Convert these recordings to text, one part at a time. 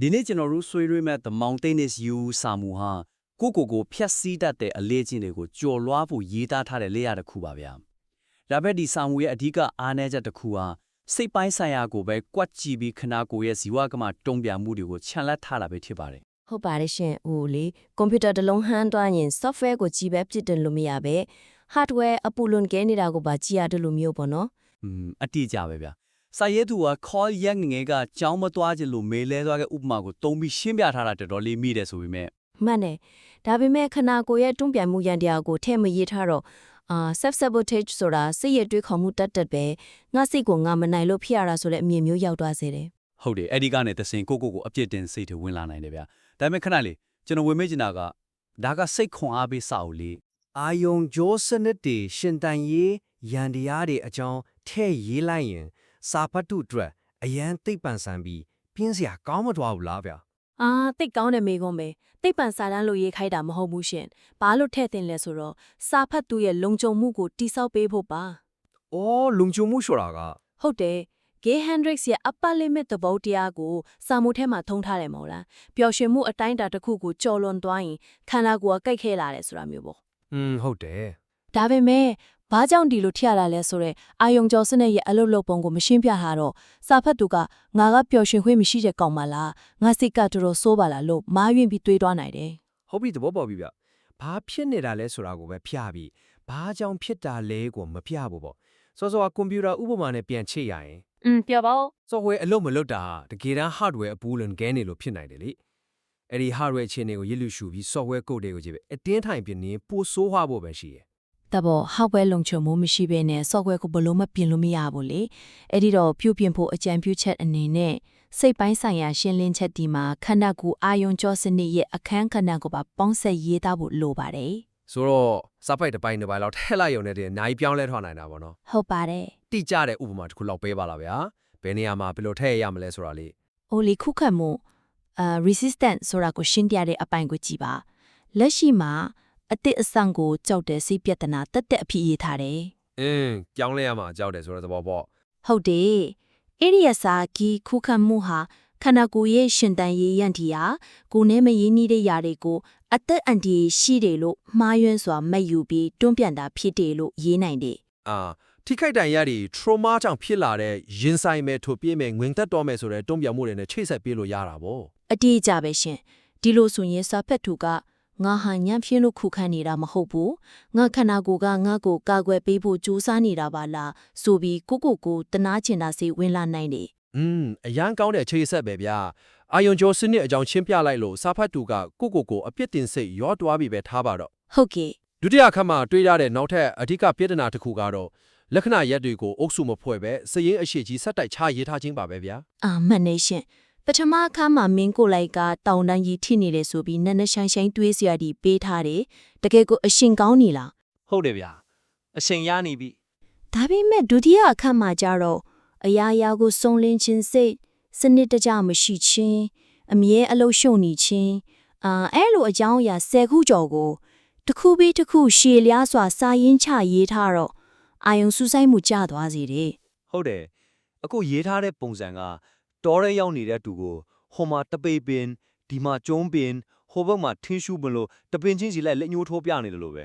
ဒီနေ့ကျွန်တော်တို့ဆွေးနွေးမဲ့ The Mountain is You စာမူဟာကိုဖြတ်စည်းတတ်တဲ့အလေးချင်းတွေကိုကြော်လွှားဖို့ရေးသားထားတဲ့လေ့ရတစ်ခုပါဗျာ။ဒါပေမဲ့ဒီစာမူရဲ့အဓိကအားနည်းချက်တစ်ခုဟာစိတ်ပိုင်းဆိုင်ရာကိုပဲကွက်ကြည့်ပြီးခနာကိုရဲ့ဇီဝကမတုံ့ပြန်မှုတွေကိုခြံလက်ထားတာပဲဖြစ်ပါတယ် ဟုတ်ပါတယ်ရှင်ဟိုလေကွန်ပျူတာတစ်လုံးဟန်းသွားရင် software ကိုကြည့်ပဲပြစ်တင်လို့မရပဲ hardware အပူလွန်ကဲနေတာကိုပါကြည့်ရတယ်လို့မျိုးပေါ့နော် အတိအကျပဲဗျာ။စာရေးသူက call ရက်ငယ်ကကြောင်းမသွားခြင်းလို့မေးလဲသွားတဲ့ဥပမာကိုတုံးပြီးရှင်းပြထားတာတော်တော်လေးမိတယ်ဆိုပေမဲ့ မှန်တယ်ဒါပေမဲ့ခနာကိုရဲ့တွန်းပြန်မှုရန်တရားကိုထည့်မရေးထားတော့self sabotage ဆိုတာစိတ်ရတွေးခေါ်မှုတတ်ပဲငါစိတ်ကိုငါမနိုင်လို့ဖြစ်ရတာဆိုတဲ့အမြင်မျိုးရောက်သွားစေတယ် ဟုတ်တယ်အဲ့ဒီကနေသစင်ကိုအပြစ်တင်စိတ်တွေဝင်လာနိုင်တယ်ဗျာဒါပေမဲ့ခဏလေးကျွန်တော်ဝေမေ့ချင်တာကဒါကစိတ်ခွန်အားပေးစာအုပ်လေး အာယုံဂျိုးစနစ်တွေရှင်တန်ရေးရန်တရားတွေအကြောင်းထဲ့ရေးလိုက်ရင်စာဖတ်တုအတွက်အရန်သိပ်ပန်ဆန်ပြီးပြင်းစရာကောင်းမသွားဘူးလားဗျာ တိတ်ကောင်းတယ်မေကွန်းပဲတိတ်ပန်စာတန်းလို့ရေးခိုင်းတာမဟုတ်ဘူးရှင်ဘာလို့ထည့်တင်လဲဆိုတော့စာဖတ်သူရဲ့လုံခြုံမှုကိုတိဆောက်ပေးဖို့ပါ ။အော်လုံချုံမှုဆိုတာက ဟုတ်တယ် Gay Hendrix ရဲ့ upper limit သဘောတရားကိုစာမှုထဲမှာထုံးထားတယ်မဟုတ်လားပျော်ရွှင်မှုအတိုင်းအတာတစ်ခုကိုကြော်လွန်သွားရင်ခန္ဓာကိုယ်ကကြိုက်ခဲလာတယ်ဆိုတာမျိုးပေါ့ ဟုတ်တယ် ဒါပေမဲ့ဘာကြောင့်ဒီလိုထရလာလဲဆိုတော့အာယုံကျော်စနစ်ရဲ့အလုတ်လုတ်ပုံကိုမရှင်းပြထားတော့စာဖတ်သူကငါကပျော်ရွှင်ခွင့်မရှိတဲ့ကောင်မလားငါစိတ်ကတော်တော်ဆိုးပါလားလို့မားယွင်းပြီးတွေးသွားနိုင်တယ် ဟုတ်ပြီသဘောပေါက်ပြီဗျ။ဘာဖြစ်နေတာလဲဆိုတာကိုပဲဖျပြီးဘာကြောင့်ဖြစ်တာလဲကိုမဖျဘူးပေါ့။စောစောကကွန်ပျူတာဥပမာနဲ့ပြန်ချိတ်ရရင် ပြောပါဦး software အလုပ်မလုပ်တာတကယ်တမ်း hardware အပူလွန်ကဲနေလို့ဖြစ်နိုင်တယ်လေ။အဲ့ဒီ hardware အခြေအနေကိုရစ်လူရှုပြီး software code တွေကိုကြည့်ပဲအတင်းထိုင်ပြနေပိုဆိုးွားဖို့ပဲရှိတယ် တဘော hardware လုံခြုံမှုမရှိဘဲနဲ့ software ကိုဘလို့မပြင်လို့မရဘူးလေအဲ့ဒီတော့ပြုပြင်ဖို့အကြံပြုချက်အနေနဲ့စိတ်ပိုင်းဆိုင်ရာရှင်းလင်းချက်ဒီမှာခန္ဓာကိုယ်အာယုံကျော်စနစ်ရဲ့အခန်းကဏ္ဍကိုပါပေါင်းဆက်ရေးသားဖို့လိုပါတယ် ဆိုတော့စာပိုက်တစ်ပိုင်းတစ်ပိုင်းလောက်ထည့်လိုက်ရုံနဲ့တည်းအများကြီးပြောင်းလဲထွားနိုင်တာပေါ့နော် ဟုတ်ပါတယ် တိကျတဲ့ဥပမာတစ်ခုလောက်ပေးပါလားဗျာဘယ်နေရာမှာဘယ်လိုထည့်ရမလဲဆိုတာလေး ။အိုလီခုခတ်မှုresistant ဆိုတာကိုရှင်းပြတဲ့အပိုင်းကိုကြည့်ပါ။လက်ရှိမှာအတစ်အဆန့်ကိုကြောက်တဲ့စိတ်ပြဿနာတက်အဖြစ်ရေးထားတယ် ပြောင်းလဲရမှာကြောက်တယ်ဆိုတဲ့သဘောပေါ့ ။ဟုတ်တယ်။အဲ့ဒီအစားကြီးခုခတ်မှုဟာခန္ဓာကိုယ်ရဲ့ရှင်တန်ရေးရန်တီဟာကိုယ်နဲ့မရင်းနှီးတဲ့ຢာတွေကိုအသက်အန္တရာယ်ရှိတယ်လို့မှားယွင်းစွာမဲ့ယူပြီးတွန်းပြန်တာဖြစ်တယ်လို့ရေးနိုင်တယ် ထိခိုက်တန်ရတွေ trauma ကြောင့်ဖြစ်လာတဲ့ရင်ဆိုင်မဲ့ထိုပြေးမဲ့ငွင်သက်တော်မဲ့ဆိုတဲ့တုံ့ပြန်မှုတွေနဲ့ချိတ်ဆက်ပေးလို့ရတာပေါ့ ။အတိအကျပဲရှင်။ဒီလိုဆိုရင်စာဖက်သူကငါဟာညံပြင်းလို့ခုခံနေတာမဟုတ်ဘူးငါခန္ဓာကိုယ်ကငါ့ကိုကာကွယ်ပေးဖို့ကြိုးစားနေတာပါလားဆိုပြီးကိုတနာကျင်တာစိဝင်လာနိုင်တယ် အရန်ကောင်းတဲ့ချိတ်ဆက်ပဲဗျာအာယုံကျော်စနစ်အကြောင်းရှင်းပြလိုက်လို့စာဖတ်သူကကိုအပြစ်တင်စိတ်ရောတွားပြီးပဲထားပါတော့ ဟုတ်ကဲ့ ဒုတိယခန်းမှာတွေးရတဲ့နောက်ထပ်အဓိကပြဿနာတစ်ခုကတော့လက္ခဏာရက်တွေကိုအုပ်စုမဖွဲ့ပဲစည်ရင်းအရှိကြီးဆက်တိုက်ချရေးထားခြင်းပါပဲဗျာ မှန်နေရှင်ပထမအခါမှာမင်းကိုလိုက်ကတောင်တန်းကြီးထိနေတယ်ဆိုပြီးနက်နက်ရှိုင်းရှိုင်းတွေးစရာဒီပေးထားတယ်တကယ်ကိုအရှင်ကောင်းနေလား ဟုတ်တယ်ဗျာအရှင်ရနေပြီ ဒါပေမဲ့ဒုတိယအခါမှာကျတော့အရာရာကိုစုံလင်းခြင်းစိတ်စနစ်တကျမရှိခြင်းအမြဲအလုံးရှုံနေခြင်းအဲ့လိုအကြောင်းအရာ10ခုကျော်ကိုတစ်ခုပြီးတစ်ခုရှည်လျားစွာစာရင်းချရေးထားတော့အာယုံစူးစိုက်မှုကျသွားစေတယ် ဟုတ်တယ်အခုရေးထားတဲ့ပုံစံကတောရဲရောက်နေတဲ့သူကိုဟိုမှာတပေပင်ဒီမှာကျုံးပင်ဟိုဘက်မှာထင်းရှူးမလို့တပင်ချင်းစီလိုက်လက်ညှိုးထိုးပြနေတယ်လို့ပဲ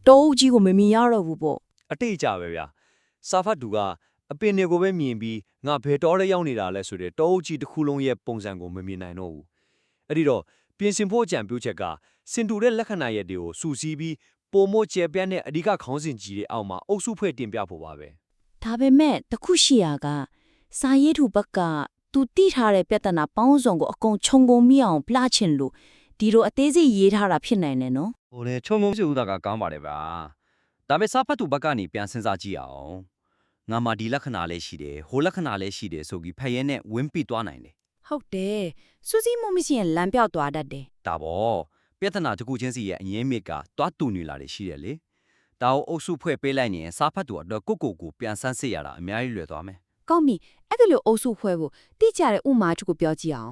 တောအုပ်ကြီးကိုမမြင်ရတော့ဘူးပေါ့ အတိတ်ကြပဲဗျာစာဖတ်သူကအပင်တွေကိုပဲမြင်ပြီးငါဘယ်တောရဲရောက်နေတာလဲဆိုတဲ့တောအုပ်ကြီးတစ်ခုလုံးရဲ့ပုံစံကိုမမြင်နိုင်တော့ဘူးအဲ့ဒီတော့ပြင်ဆင်ဖို့အကြံပြုချက်ကစင်တူတဲ့လက္ခဏာရက်တွေကိုစူးစီးပြီးပုံမို့ကျယ်ပြန့်တဲ့အဓိကခေါင်းစဉ်ကြီးတွေအောက်မှာအုပ်စုဖွဲ့တင်ပြဖို့ပါပဲ ဒါပေမဲ့တခုရှိရာကစာရေးသူဘက်ကသူတိထားတဲ့ပြဿနာပေါင်းစုံကိုအကုန်ခြုံငုံမိအောင်ပလချင်လို့ဒီလိုအသေးစိတ်ရေးထားတာဖြစ်နိုင်တယ်နော် ဟိုလေချုံမုံစုဦးတာကကောင်းပါတယ်ဗျာဒါပေမဲ့စာဖတ်သူဘက်ကနေပြန်စဉ်းစားကြည့်အောင်ငါမှဒီလက္ခဏာလေးရှိတယ်ဟိုလက္ခဏာလေးရှိတယ်ဆိုပြီးဖက်ရဲနဲ့ဝင်းပိသွားနိုင်တယ် ဟုတ်တယ်စူးစီးမှုမရှိရင်လမ်းပြောက်သွားတတ်တယ် ဒါပေါ့ပြဿနာတစ်ခုချင်းစီရဲ့အငင်းမြစ်ကတွားတူနေလာတယ်ရှိတယ်လေဒါကိုအုပ်စုဖွဲ့ပေးလိုက်ရင်စာဖတ်သူအတွက်ကိုပြန်ဆန်းစစ်ရတာအများကြီးလွယ်သွားမယ် ကောင်းပြီအဲ့ဒါလိုအုပ်စုဖွဲ့ဖို့တိကျတဲ့ဥမာတစ်ခုပြောကြည့်အောင်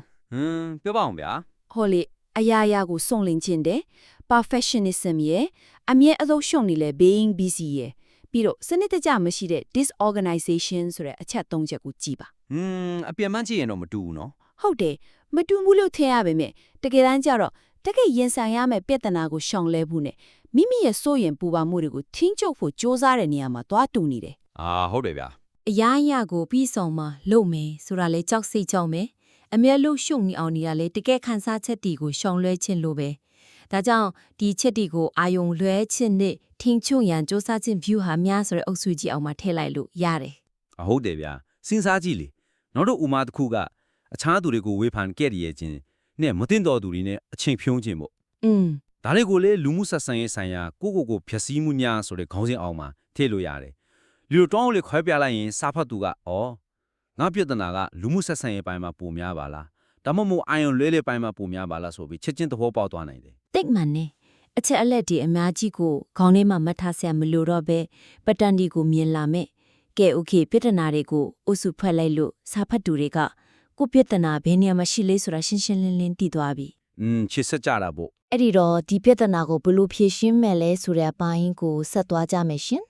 ပြောပါအောင်ဗျာ ဟောလေအရာရာကိုစုံလင်ခြင်းတဲ့ perfectionism ရဲ့အမြဲအဆုံးရှုံနေလဲ being busy ရဲ့ပြီးတော့စနစ်တကျမရှိတဲ့ disorganization ဆိုတဲ့အချက်၃ချက်ကိုကြည့်ပါ အပြန်မှန်းကြည့်ရင်တော့မတူဘူးနော် ဟုတ်တယ် မတူဘူးလို့ထင်ရပါမယ်တကယ်တမ်းကျတော့တကယ်ရင်ဆိုင်ရမယ့်ပြဿနာကိုရှောင်လဲဖို့နဲ့မိမိရဲ့စိုးရင်ပူပါမှုတွေကိုထိန်းချုပ်ဖို့စ조사တဲ့နေရာမှာသွားတူနေတယ် ဟုတ်တယ်ဗျာ အရာအရာကိုပြီးဆုံးမှလုပ်မယ်ဆိုတာလဲကြောက်စိတ်ကြောက်မယ်အမြဲလို့ရှုံနေအောင်နေရလဲတကယ်ခန်းစားချက်တီကိုရှောင်လွှဲခြင်းလို့ပဲဒါကြောင့်ဒီချက်တီကိုအာယုံလွှဲခြင်းနဲ့ထင်းချုံရန်စ조사ခြင်း view ဟာများဆိုတဲ့အုပ်စုကြီးအောင်မှာထည့်လိုက်လို့ရတယ် ဟုတ်တယ်ဗျာစဉ်းစားကြည့်လေနောက်တော့ဥမာတစ်ခုကအခြားသူတွေကိုဝေဖန်ခဲ့ရခြင်းနဲ့မတင်တော်သူတွေနဲ့အချိန်ဖြုံးခြင်းပေါ့ ဒါလေးကိုလေလူမှုဆက်ဆံရေးဆိုင်ရာကိုဖြည့်ဆည်းမှုများဆိုတဲ့ခေါင်းစဉ်အောင်မှာထည့်လို့ရတယ်လူတို့တောင်းလေးခွဲပြလိုက်ရင်စာဖတ်သူကငါပြဿနာကလူမှုဆက်ဆံရေးပိုင်းမှာပုံများပါလားဒါမှမဟုတ်အာယုံလွဲလေးပိုင်းမှာပုံများပါလားဆိုပြီးချက်ချင်းသဘောပေါက်သွားနိုင်တယ် တိတ်မှန်နေအချက်အလက်ဒီအများကြီးကိုခေါင်းထဲမှာမှတ်ထားဆရာမလိုတော့ပဲပတန်ဒီကိုမြင်လာမယ်ကဲโอเคပြဿနာတွေကိုအုပ်စုဖွဲ့လိုက်လို့စာဖတ်သူတွေကကိုပြဿနာဘယ်နေရာမှာရှိလဲဆိုတာရှင်းရှင်းလင်းလင်းသိသွားပြီ ချစ်ဆက်ကြတာပေါ့ အဲ့ဒီတော့ဒီပြဿနာကိုဘယ်လိုဖြေရှင်းမယ်လဲဆိုတဲ့အပိုင်းကိုဆက်သွားကြမယ်ရှင်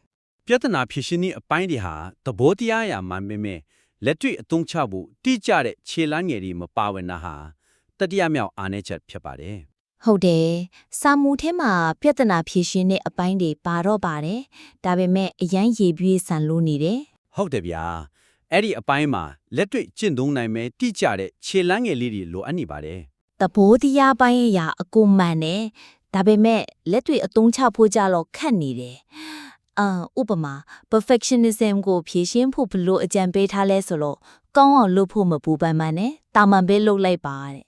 ပြဿနာဖြစ်ရှင်းတဲ့အပိုင်းတွေဟာသဘောတရားအရာမှမင်းလက်တွေ့အသုံးချဖို့တိကျတဲ့ခြေလမ်းငယ်တွေမပါဝင်တာဟာတတိယမြောက်အားနည်းချက်ဖြစ်ပါတယ် ဟုတ်တယ်စာမူထဲမှာပြဿနာဖြေရှင်းတဲ့အပိုင်းတွေပါတော့ပါတယ်ဒါပေမဲ့အရန်ရေပြည့်ဆန်လို့နေတယ် ဟုတ်တယ်ဗျာအဲ့ဒီအပိုင်းမှာလက်တွေ့ကျင့်သုံးနိုင်မယ်တိကျတဲ့ခြေလမ်းငယ်လေးတွေလိုအပ်နေပါတယ် သဘောတရားပိုင်းအရာအကုန်မှန်တယ်ဒါပေမဲ့လက်တွေ့အသုံးချဖို့ကြတော့ခက်နေတယ်ဥပမာ perfectionism ကိုဖြေရှင်းဖို့ဘလို့အကြံပေးထားလဲဆိုတော့ကောင်းအောင်လုပ်ဖို့မပူပန်မှန်းနဲ့တာမန်ပဲလုပ်လိုက်ပါတဲ့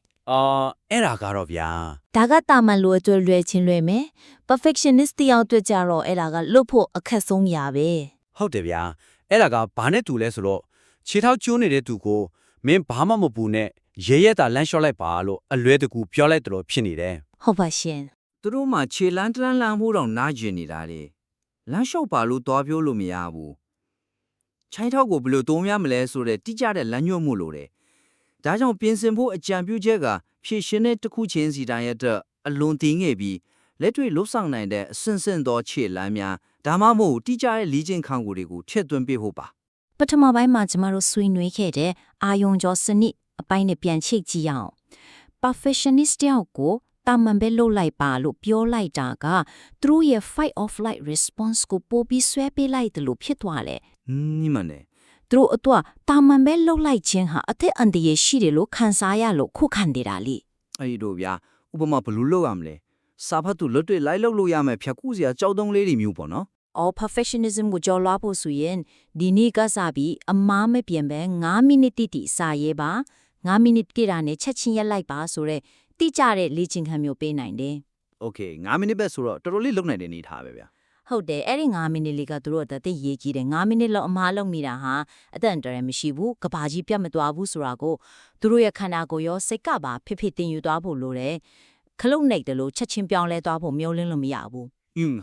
အဲ့ဒါကတော့ဗျာ ဒါကတာမန်လိုအတွက်လွယ်ချင်းလွယ်မယ် perfectionist တယောက်အတွက်ကြတော့အဲ့ဒါကလုပ်ဖို့အခက်ဆုံးရာပဲ ဟုတ်တယ်ဗျာအဲ့ဒါကဘာနဲ့တူလဲဆိုတော့ခြေထောက်ကျိုးနေတဲ့သူကိုမင်းဘာမှမပူနဲ့ရဲရဲတာလမ်းလျှော့လိုက်ပါလို့အလွဲတကူပြောလိုက်တော့ဖြစ်နေတယ် ဟုတ်ပါရှင် သူတို့မှခြေလန်းတန်းလန်းမှုတော့နားကျင်နေတာလေလမ်းလျှောက်ပါလို့သွားပြောလို့မရဘူးချိုင်းထောက်ကိုဘယ်လိုသုံးရမလဲဆိုတဲ့တိကျတဲ့လမ်းညွှန်မှုလိုတယ်ဒါကြောင့်ပြင်ဆင်ဖို့အကြံပြုချက်ကဖြည့်ရှင်တဲ့တစ်ခုချင်းစီတိုင်းရဲ့အတွက်အလွန်တည်ငယ်ပြီးလက်တွေ့လှုပ်ဆောင်နိုင်တဲ့အဆင့်ဆင့်သောခြေလမ်းများဒါမှမဟုတ်တိကျတဲ့လေ့ကျင့်ခန်းတွေကိုထည့်သွင်းပေးဖို့ပါ ပထမပိုင်းမှာကျမတို့ဆွေးနွေးခဲ့တဲ့အာယုံကျော်စနစ်အပိုင်းနဲ့ပြန်ချိတ်ကြည့်အောင် perfectionist တယောက်ကိုတာမန်ပဲလုပ်လိုက်ပါလို့ပြောလိုက်တာကသူတို့ရဲ့ fight or flight response ကိုပိုပြီးဆွဲပေးလိုက်တယ်လို့ဖြစ်သွားတယ် ညီမနဲ့ သူတို့အတွက်တာမန်ပဲလုပ်လိုက်ခြင်းဟာအသက်အန္တရာယ်ရှိတယ်လို့ခံစားရလို့ခုခံနေတာလေ အဲ့ဒီတို့ဗျာဥပမာဘယ်လိုလုပ်ရမလဲစာဖတ်သူလွတ်တွေလိုက်လုပ်လို့ရမယ်ဖြတ်ကူးစရာကြောက်တုံးလေးတွေမျိုးပေါ့နော် all perfectionism ကိုကြော်လွှားဖို့ဆိုရင်ဒီနေ့ကစားပြီးအမားမပြင်ပဲ9မိနစ်တိစာရေးပါ9မိနစ်ကြည့်တာနဲ့ချက်ချင်းရက်လိုက်ပါဆိုတော့တိကျတဲ့လေ့ကျင့်ခန်းမျိုးပေးနိုင်တယ် โอเค9မိနစ်ပဲဆိုတော့တော်တော်လေးလုံနိုင်တဲ့နေထားပဲဗျာ ဟုတ်တယ်အဲ့ဒီ9မိနစ်လေးကသူတို့အသက်ရေးကြီးတယ်9မိနစ်လောက်အမားလုံးမိတာဟာအသက်အန္တရာယ်မရှိဘူးကဘာကြီးပြတ်မသွားဘူးဆိုတာကိုသူတို့ရဲ့ခန္ဓာကိုယ်ရောစိတ်ကပါဖိဖိတင်ယူသွားဖို့လိုတယ်ခလုတ်နိုင်တယ်လို့ချက်ချင်းပြောင်းလဲသွားဖို့မျှော်လင့်လို့မရဘူး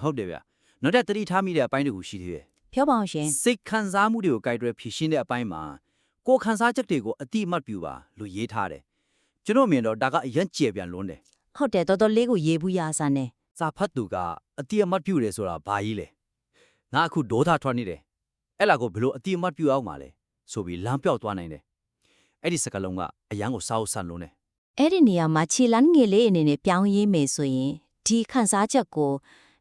ဟုတ်တယ်ဗျာနောက်တဲ့တတိထားမိတဲ့အပိုင်းတခုရှိသေးတယ် ပြောပါအောင်ရှင် စိတ်ခံစားမှုတွေကိုကြိုက်တွယ်ဖြည့်ရှင်းတဲ့အပိုင်းမှာကိုယ်ခံစားချက်တွေကိုအတိအမှတ်ပြုပါလို့ရေးထားတယ်ကျွန်တော်မြင်တော့ဒါကအရင်ကျေပြန်လွန်းတယ် ဟုတ်တယ်တော်တော်လေးကိုရေးဘူးရစားနေ စာဖတ်သူကအတိအမှတ်ပြုတယ်ဆိုတာဘာကြီးလဲငါအခုဒေါသထွက်နေတယ်အဲ့လာကိုဘလို့အတိအမှတ်ပြုအောင်ပါလဲဆိုပြီးလမ်းပြောက်သွားနိုင်တယ်အဲ့ဒီစကလုံးကအရန်ကိုစားအုပ်ဆန်လွန်းတယ် အဲ့ဒီနေရာမှာခြေလန်းငယ်လေးအနေနဲ့ပြောင်းရေးမယ်ဆိုရင်ဒီခံစားချက်ကို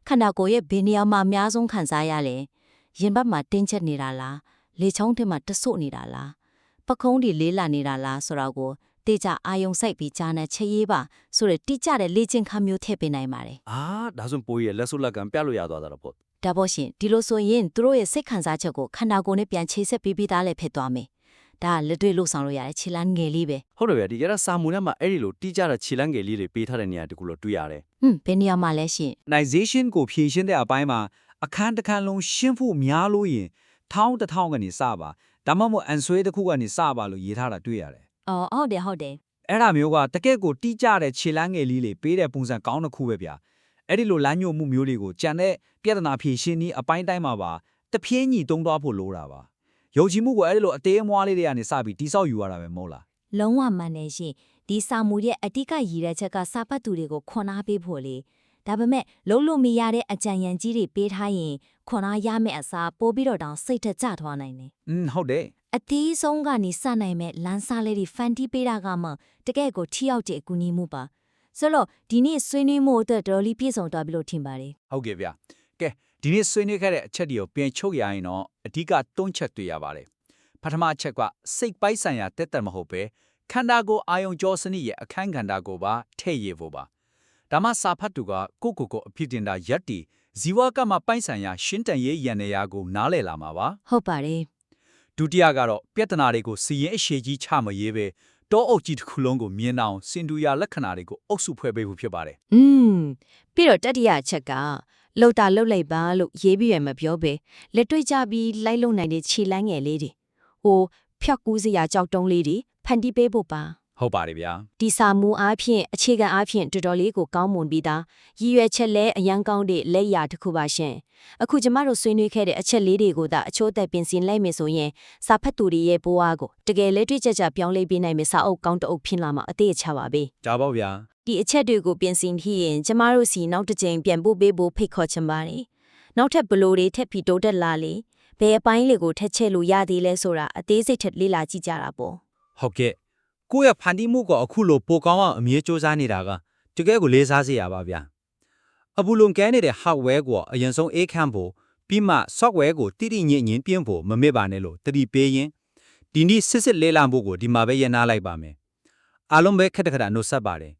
ခန္ဓာကိုယ်ရဲ့ဘယ်နေရာမှာအများဆုံးခံစားရလဲရင်ဘတ်မှာတင်းချက်နေတာလားလေချောင်းထဲမှာတဆုတ်နေတာလားပခုံးတွေလေးလာနေတာလားဆိုတာကိုတေချာအာယုံစိုက်ပြီးကြားနဲ့ချက်ရေးပါဆိုတဲ့တိကျတဲ့လေ့ကျင့်ခန်းမျိုးထည့်ပေးနိုင်ပါတယ် ဒါဆိုပိုးရဲ့လက်စုပ်လက်ကံပြလို့ရသွားတာတော့ပေါ့ ဒါပေါ့ရှင်ဒီလိုဆိုရင်သူတို့ရဲ့စိတ်ခံစားချက်ကိုခန္ဓာကိုယ်နဲ့ပြန်ချိတ်ဆက်ပြီးသားလည်းဖြစ်သွားမယ်ဒါကလက်တွေ့လှုပ်ဆောင်လို့ရတဲ့ခြေလန်းငယ်လေးပဲ ဟုတ်တယ်ဗျာဒီကရစာမူထဲမှာအဲ့ဒီလိုတိကျတဲ့ခြေလမ်းငယ်လေးတွေပေးထားတဲ့နေရာတကူလို့တွေ့ရတယ် ဘယ်နေရာမှာလဲရှင် organization ကိုဖြည့်ရှင်းတဲ့အပိုင်းမှာအခန်းတစ်ခန်းလုံးရှင်းဖို့များလို့ရင်1000ကနေစပါဒါမှမဟုတ် answer တစ်ခုကနေစပါလို့ရေးထားတာတွေ့ရတယ် ဟုတ်တယ်ဟုတ်တယ် အဲ့ဒါမျိုးကတကယ့်ကိုတိကျတဲ့ခြေလမ်းငယ်လေးတွေပေးတဲ့ပုံစံကောင်းတစ်ခုပဲဗျာအဲ့ဒီလိုလမ်းညွှန်မှုမျိုးတွေကိုကြံတဲ့ပြဿနာဖြေရှင်းနည်းအပိုင်းတိုင်းမှာပါတဖြည်းညီသုံးသွားဖို့လိုတာပါယုံကြည်မှုကိုအဲ့ဒီလိုအသေးအမွှားလေးတွေကနေစပြီးတိဆောက်ယူရတာပဲမဟုတ်လား လုံးဝမှန်တယ်ရှင်ဒီစာမူရဲ့အတိတ်ကရည်ရချက်ကစာပတ်သူတွေကိုခွန်အားပေးဖို့လေဒါပေမဲ့လုံးလို့မရတဲ့အကြံဉာဏ်ကြီးတွေပေးထားရင်ခွန်အားရမယ့်အစားပို့ပြီးတော့တောင်စိတ်ထကြထွားနိုင်တယ် ဟုတ်တယ် အသေးဆုံးကနေစနိုင်မဲ့လမ်းစားလေးတွေဖန်တီးပေးတာကမှတကယ့်ကိုထိရောက်တဲ့အကူအညီမှုပါဆိုတော့ဒီနေ့ဆွေးနွေးမှုအတွက်တော်လေးပြည့်စုံသွားပြီလို့ထင်ပါတယ် ဟုတ်ကဲ့ဗျကဲဒီနေ့ဆွေးနွေးခဲ့တဲ့အချက်တွေကိုပြန်ချုပ်ရရင်တော့အဓိက၃ချက်တွေ့ရပါတယ်ပထမအချက်ကစိတ်ပိုင်းဆိုင်ရာတက်တက်မဟုတ်ပဲခန္ဓာကိုယ်အာယုံကြောစနစ်ရဲ့အခန်းကဏ္ဍကိုပါထည့်ရဖို့ပါဒါမှစာဖတ်သူကကိုအဖြစ်တင်တာရက်တီဇီဝကမပိုင်းဆိုင်ရာရှင်းတန်ရေးရန်နေရာကိုနားလည်လာမှာပါ ဟုတ်ပါတယ် ဒုတိယကတော့ပြဿနာတွေကိုစီရင်အရှိကြီးချမရေးပဲတောအုပ်ကြီးတစ်ခုလုံးကိုမြင်အောင်စင်တူရလက္ခဏာတွေကိုအုပ်စုဖွဲ့ပေးဖို့ဖြစ်ပါတယ် ပြီးတော့တတိယအချက်ကလှုပ်တာလှုပ်လိုက်ပါလို့ရေးပြီးရမပြောပဲလက်တွေ့ကြပြီးလိုက်လုံနိုင်တဲ့ခြေလမ်းငယ်လေးတွေဟိုဖြောက်ကူးစရာကြောက်တုံးလေးတွေဖန်တီးပေးဖို့ပါ ဟုတ်ပါတယ်ဗျာ ဒီစာမှုအားဖြင့်အခြေခံအားဖြင့်တော်တော်လေးကိုကောင်းမွန်ပြီးသားရည်ရွယ်ချက်လဲအရန်ကောင်းတဲ့လက်ရာတစ်ခုပါရှင်အခုကျမတို့ဆွေးနွေးခဲ့တဲ့အချက်လေးတွေကိုသာအချိုးသက်ပြင်ဆင်လိုက်မယ်ဆိုရင်စာဖတ်သူတွေရဲ့ဘဝကိုတကယ်လက်တွေ့ကျကျပြောင်းလဲပေးနိုင်မယ့်စာအုပ်ကောင်းတအုပ်ဖြစ်လာမှာအသေးအချပါပဲ ဒါပေါ့ဗျာ ဒီအချက်တွေကိုပြင်ဆင်ပြီးရင်ကျမတို့စီနောက်တစ်ကြိမ်ပြန်ပို့ပေးဖို့ဖိတ်ခေါ်ချင်ပါတယ်နောက်ထပ်ဘလိုတွေထက်ပြီးတိုးတက်လာလေဘယ်အပိုင်းလေးကိုထက်ချက်လို့ရသေးလဲဆိုတာအသေးစိတ်ထက်လေ့လာကြည့်ကြတာပေါ့ ဟုတ်ကဲ့ကိုယ့်ရဲ့ဖန်တီးမှုကအခုလိုပိုကောင်းအောင်အမြဲစူးစမ်းနေတာကတကယ်ကိုလေးစားစရာပါဗျာအဘူလုံကဲနေတဲ့ hardware ကိုအရင်ဆုံးအေးခန့်ဖို့ပြီးမှ software ကိုတိတိညင်ညင်ပြင်းဖို့မမေ့ပါနဲ့လို့တတိပေးရင်ဒီနေ့စစ်စစ်လေးလာမှုကိုဒီမှာပဲရနာလိုက်ပါမယ်အားလုံးပဲခက်တခါနှုတ်ဆက်ပါတယ်